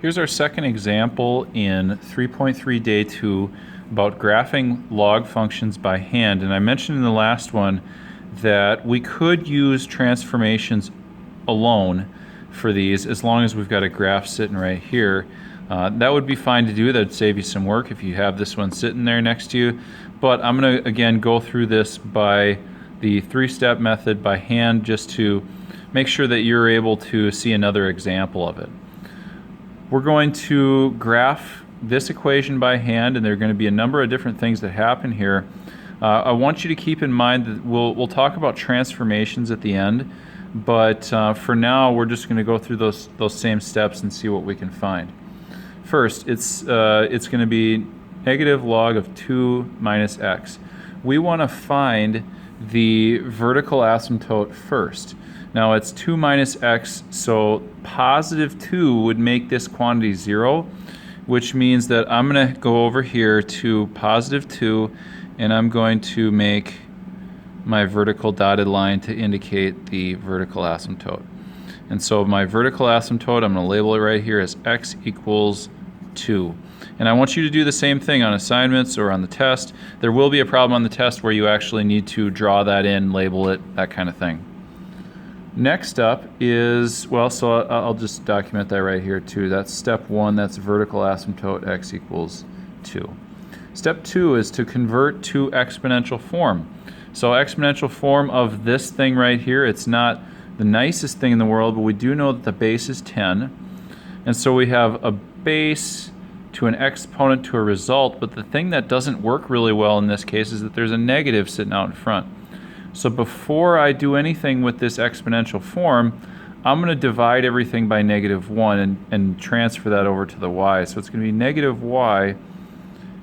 Here's our second example in 3.3 day 2 about graphing log functions by hand. And I mentioned in the last one that we could use transformations alone for these as long as we've got a graph sitting right here. That would be fine to do. That would save you some work if you have this one sitting there next to you. But I'm going to again go through this by the 3-step method by hand just to make sure that you're able to see another example of it. We're going to graph this equation by hand, and there are going to be a number of different things that happen here. I want you to keep in mind that we'll talk about transformations at the end, but for now we're just going to go through those same steps and see what we can find. First, it's going to be negative log of 2 minus x. We want to find the vertical asymptote first. Now it's 2 minus x, so positive 2 would make this quantity 0, which means that I'm going to go over here to positive 2, and I'm going to make my vertical dotted line to indicate the vertical asymptote. And so my vertical asymptote, I'm going to label it right here as x equals 2. And I want you to do the same thing on assignments or on the test. There will be a problem on the test where you actually need to draw that in, label it, that kind of thing. Next up is, well, so I'll just document that right here too. That's step 1, that's vertical asymptote x equals 2. Step 2 is to convert to exponential form. So exponential form of this thing right here, it's not the nicest thing in the world, but we do know that the base is 10. And so we have a base to an exponent to a result, but the thing that doesn't work really well in this case is that there's a negative sitting out in front. So before I do anything with this exponential form, I'm going to divide everything by negative 1 and transfer that over to the y. So it's going to be negative y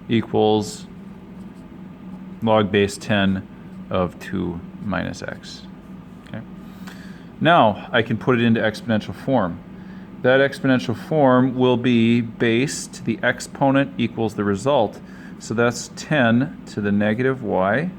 equals log base 10 of 2 minus x. Okay. Now I can put it into exponential form. That exponential form will be base to the exponent equals the result. So that's 10 to the negative y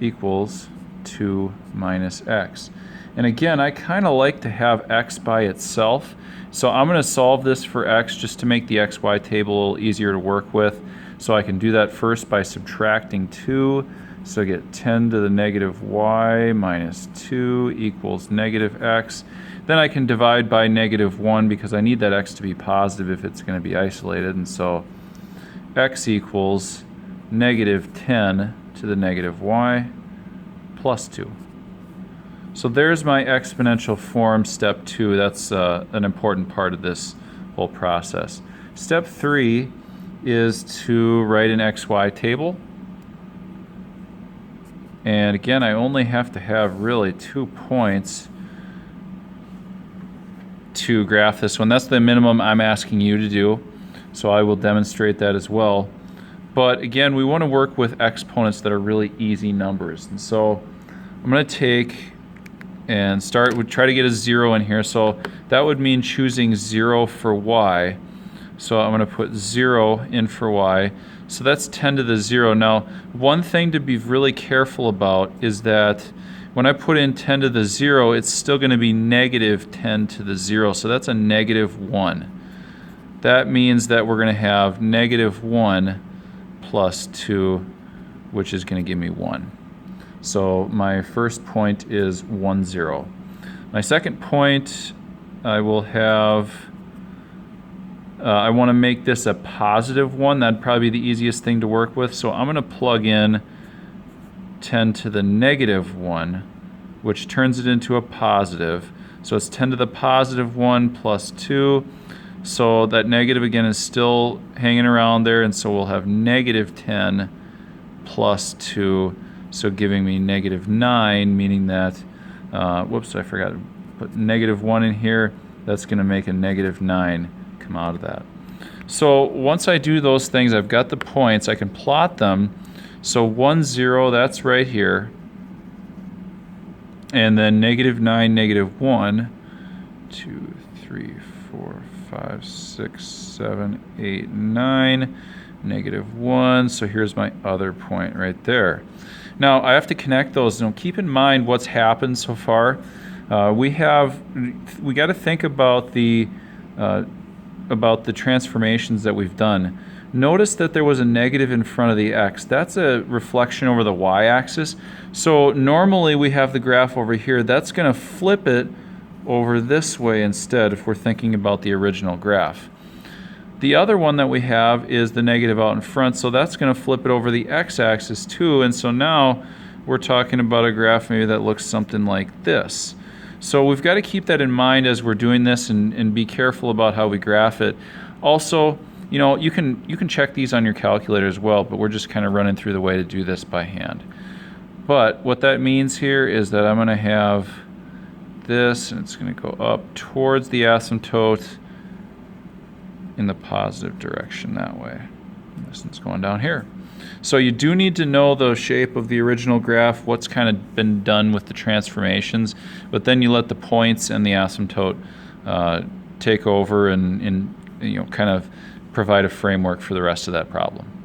equals 2 minus x. And again, I kind of like to have x by itself. So I'm going to solve this for x just to make the xy table a little easier to work with. So I can do that first by subtracting 2. So I get 10 to the negative y minus 2 equals negative x. Then I can divide by negative 1 because I need that x to be positive if it's going to be isolated. And so x equals negative 10 to the negative y plus 2. So there's my exponential form, step 2. That's an important part of this whole process. Step 3 is to write an xy table. And again, I only have to have really 2 points to graph this one. That's the minimum I'm asking you to do. So I will demonstrate that as well. But again, we want to work with exponents that are really easy numbers. And so I'm going to take and try to get a 0 in here. So that would mean choosing 0 for y. So I'm going to put 0 in for y. So that's 10 to the 0. Now, one thing to be really careful about is that when I put in 10 to the 0, it's still going to be negative 10 to the 0. So that's a negative 1. That means that we're going to have negative 1 plus 2, which is going to give me 1. So my first point is 1, 0. My second point, I will have, I want to make this a positive 1. That'd probably be the easiest thing to work with. So I'm going to plug in 10 to the negative 1, which turns it into a positive. So it's 10 to the positive 1 plus 2. So that negative again is still hanging around there, and so we'll have negative 10 plus 2, so giving me negative 9, meaning that, whoops, I forgot to put negative 1 in here. That's going to make a negative 9 come out of that. So once I do those things, I've got the points, I can plot them. So 1, 0, that's right here. And then negative 9, negative 1, 2, 3, 4, 5, 6, 7, 8, 9, negative 1. So here's my other point right there. Now I have to connect those. Now keep in mind what's happened so far. We got to think about the about the transformations that we've done. Notice that there was a negative in front of the x. That's a reflection over the y-axis. So normally we have the graph over here. That's going to flip it over this way instead if we're thinking about the original graph. The other one that we have is the negative out in front, so that's going to flip it over the x-axis too, and so now we're talking about a graph maybe that looks something like this. So we've got to keep that in mind as we're doing this and be careful about how we graph it. Also, you know, you can check these on your calculator as well, but we're just kind of running through the way to do this by hand. But what that means here is that I'm going to have this, and it's going to go up towards the asymptote in the positive direction that way. This one's going down here. So you do need to know the shape of the original graph, what's kind of been done with the transformations, but then you let the points and the asymptote take over and you know, kind of provide a framework for the rest of that problem.